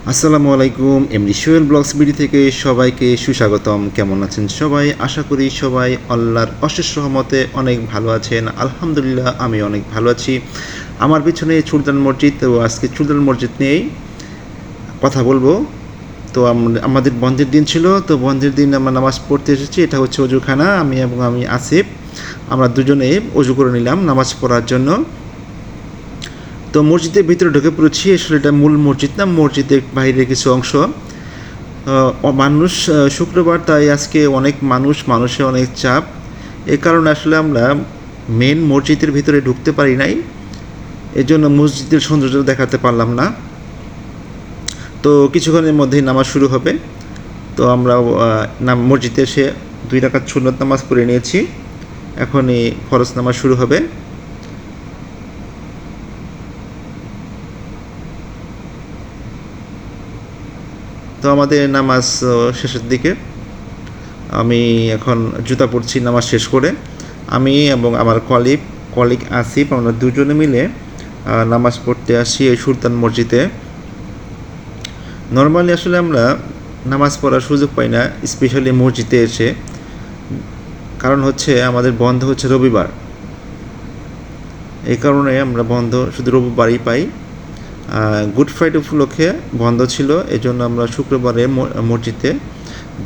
আসসালামু আলাইকুম, MD Sohel blogs BD থেকে সবাইকে সুস্বাগতম। কেমন আছেন সবাই? আশা করি সবাই আল্লাহর অশেষ রহমতে অনেক ভালো আছেন। আলহামদুলিল্লাহ আমি অনেক ভালো আছি। আমার পিছনে সুলতান মসজিদ, তো আজকে সুলতান মসজিদ নিয়েই কথা বলবো। তো আমাদের বন্ধের দিন ছিল, তো বন্ধের দিন আমরা নামাজ পড়তে এসেছি। এটা হচ্ছে অজুখানা। আমি আসিফ, আমরা দুজনে অজু করে নিলাম নামাজ পড়ার জন্য। তো মসজিদের ভিতরে ঢুকে পড়েছি। আসলে এটা মূল মসজিদ না, মসজিদের বাইরের কিছু অংশ। মানুষ শুক্রবার, তাই আজকে অনেক মানুষের অনেক চাপ। এ কারণে আসলে আমরা মেন মসজিদের ভিতরে ঢুকতে পারি নাই, এজন্য মসজিদের সৌন্দর্য দেখাতে পারলাম না। তো কিছুক্ষণের মধ্যেই নামাজ শুরু হবে। তো আমরা মসজিদে এসে 2 রাকাত সুন্নত নামাজ পড়ে নিয়েছি। এখনই ফরজ নামাজ শুরু হবে। তো আমাদের নামাজ শেষের দিকে। আমি এখন জুতা পরছি নামাজ শেষ করে। আমি এবং আমার কলিগ আসিফ, আমরা দুজনে মিলে নামাজ পড়তে আসি এই সুলতান মসজিদে। নর্মালি আসলে আমরা নামাজ পড়ার সুযোগ পাই না, স্পেশালি মসজিদে এসে। কারণ হচ্ছে আমাদের বন্ধ হচ্ছে রবিবার, এই কারণে আমরা বন্ধ শুধু রবিবারই পাই। গুড ফ্রাইডে উপলক্ষে বন্ধ ছিল, এজন্য আমরা শুক্রবারে মসজিদে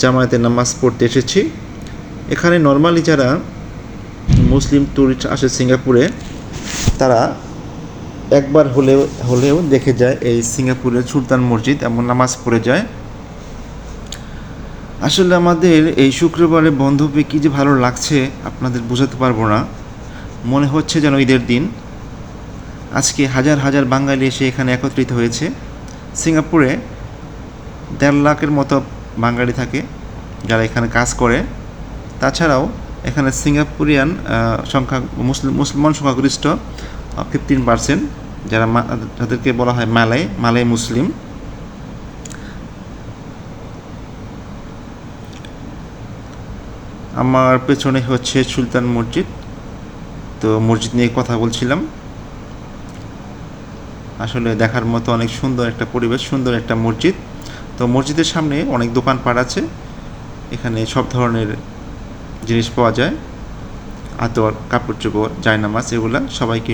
জামায়াতে নামাজ পড়তে এসেছি। এখানে নর্মালি যারা মুসলিম ট্যুরিস্ট আসে সিঙ্গাপুরে, তারা একবার হলেও দেখে যায় এই সিঙ্গাপুরের সুলতান মসজিদ এবং নামাজ পড়ে যায়। আসলে আমাদের এই শুক্রবারে বন্ধ পেয়ে কী যে ভালো লাগছে আপনাদের বোঝাতে পারবো না। মনে হচ্ছে যেন ঈদের দিন। আজকে হাজার হাজার বাঙালি এসে এখানে একত্রিত হয়েছে। সিঙ্গাপুরে 1.5 লাখের মতো বাঙালি থাকে যারা এখানে কাজ করে। তাছাড়াও এখানে সিঙ্গাপুরিয়ান সংখ্যা মুসলমান সংখ্যাগরিষ্ঠ 15%, যাদেরকে বলা হয় মালয় মুসলিম। আমার পেছনে হচ্ছে সুলতান মসজিদ। তো মসজিদ নিয়ে কথা বলছিলাম। আসলে দেখার মতো অনেক সুন্দর একটা পরিবেশ, সুন্দর একটা মসজিদ। তো মসজিদের সামনে অনেক দোকানপাট আছে। এখানে সব ধরনের জিনিস পাওয়া যায়, আতর, কাপড় চোপড়, জায়নামাজ, এগুলা সবাইকে